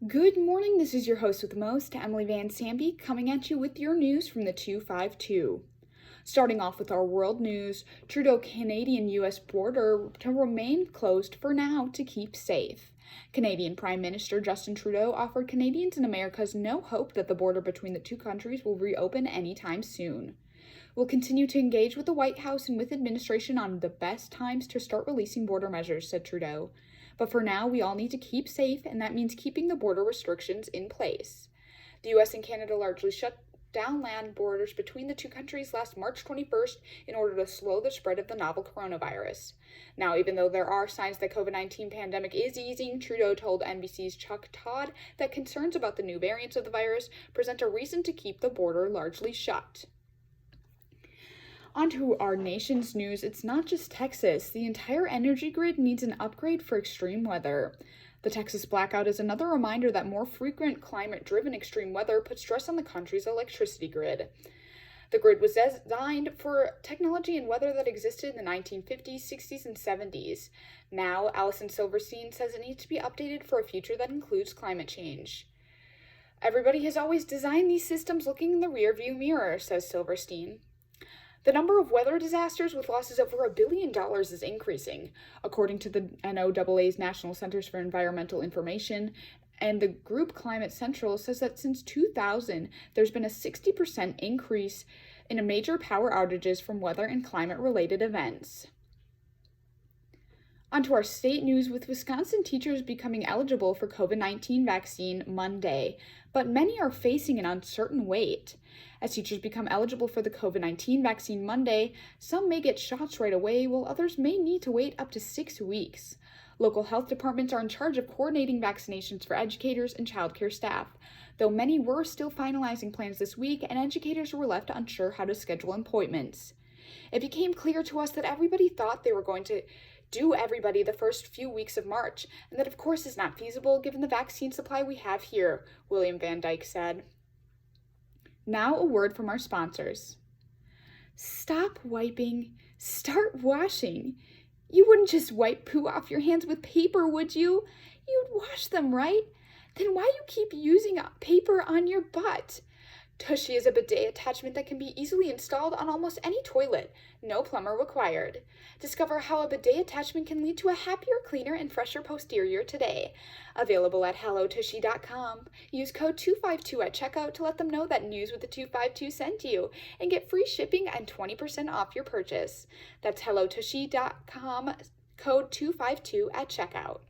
Good morning, this is your host with the most, Emily Van Samby, coming at you with your news from the 252. Starting off with our world news, Trudeau-Canadian-U.S. border to remain closed for now to keep safe. Canadian Prime Minister Justin Trudeau offered Canadians and Americans no hope that the border between the two countries will reopen anytime soon. We'll continue to engage with the White House and with administration on the best times to start releasing border measures, said Trudeau. But for now, we all need to keep safe, and that means keeping the border restrictions in place. The U.S. and Canada largely shut down land borders between the two countries last March 21st in order to slow the spread of the novel coronavirus. Now, even though there are signs that COVID-19 pandemic is easing, Trudeau told NBC's Chuck Todd that concerns about the new variants of the virus present a reason to keep the border largely shut. On to our nation's news. It's not just Texas. The entire energy grid needs an upgrade for extreme weather. The Texas blackout is another reminder that more frequent climate-driven extreme weather puts stress on the country's electricity grid. The grid was designed for technology and weather that existed in the 1950s, 60s, and 70s. Now, Allison Silverstein says it needs to be updated for a future that includes climate change. Everybody has always designed these systems looking in the rearview mirror, says Silverstein. The number of weather disasters with losses over $1 billion is increasing, according to the NOAA's National Centers for Environmental Information, and the group Climate Central says that since 2000, there's been a 60% increase in major power outages from weather and climate-related events. On to our state news, with Wisconsin teachers becoming eligible for COVID-19 vaccine Monday, but many are facing an uncertain wait. As teachers become eligible for the COVID-19 vaccine Monday, some may get shots right away, while others may need to wait up to 6 weeks. Local health departments are in charge of coordinating vaccinations for educators and childcare staff, though many were still finalizing plans this week, and educators were left unsure how to schedule appointments. It became clear to us that everybody thought they were going to do everybody the first few weeks of March, and that of course is not feasible given the vaccine supply we have here, William Van Dyke said. Now a word from our sponsors. Stop wiping, start washing. You wouldn't just wipe poo off your hands with paper, would you? You'd wash them, right? Then why you keep using paper on your butt? Tushy is a bidet attachment that can be easily installed on almost any toilet. No plumber required. Discover how a bidet attachment can lead to a happier, cleaner, and fresher posterior today. Available at hellotushy.com. Use code 252 at checkout to let them know that News with the 252 sent you, and get free shipping and 20% off your purchase. That's hellotushy.com, code 252 at checkout.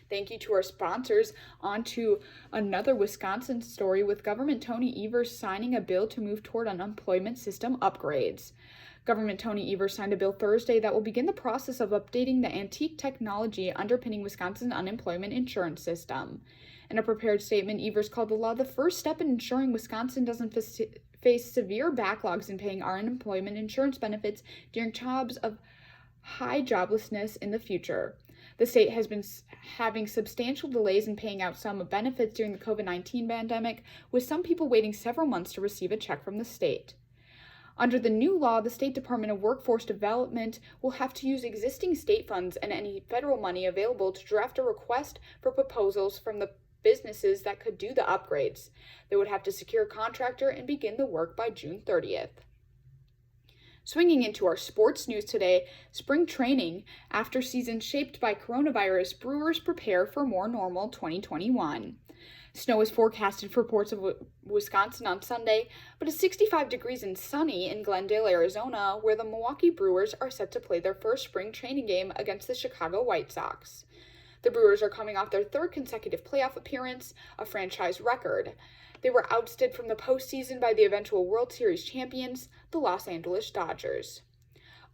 Thank you to our sponsors. On to another Wisconsin story, with Governor Tony Evers signing a bill to move toward unemployment system upgrades. Governor Tony Evers signed a bill Thursday that will begin the process of updating the antique technology underpinning Wisconsin's unemployment insurance system. In a prepared statement, Evers called the law the first step in ensuring Wisconsin doesn't face severe backlogs in paying our unemployment insurance benefits during times of high joblessness in the future. The state has been having substantial delays in paying out some benefits during the COVID-19 pandemic, with some people waiting several months to receive a check from the state. Under the new law, the State Department of Workforce Development will have to use existing state funds and any federal money available to draft a request for proposals from the businesses that could do the upgrades. They would have to secure a contractor and begin the work by June 30th. Swinging into our sports news today, spring training. After season shaped by coronavirus, Brewers prepare for more normal 2021. Snow is forecasted for parts of Wisconsin on Sunday, but it's 65 degrees and sunny in Glendale, Arizona, where the Milwaukee Brewers are set to play their first spring training game against the Chicago White Sox. The Brewers are coming off their third consecutive playoff appearance, a franchise record. They were ousted from the postseason by the eventual World Series champions, the Los Angeles Dodgers.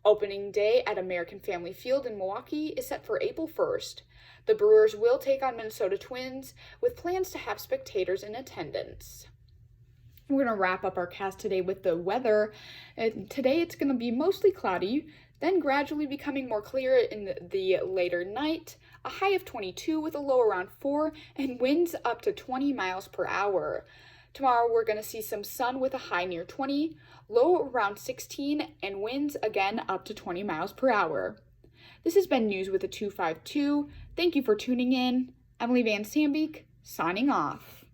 Opening day at American Family Field in Milwaukee is set for April 1st. The Brewers will take on Minnesota Twins, with plans to have spectators in attendance. We're going to wrap up our cast today with the weather. Today it's going to be mostly cloudy, then gradually becoming more clear in the later night. A high of 22 with a low around 4, and winds up to 20 miles per hour. Tomorrow we're going to see some sun with a high near 20, low around 16, and winds again up to 20 miles per hour. This has been News with a 252. Thank you for tuning in. Emmalee Van Sandbeek, signing off.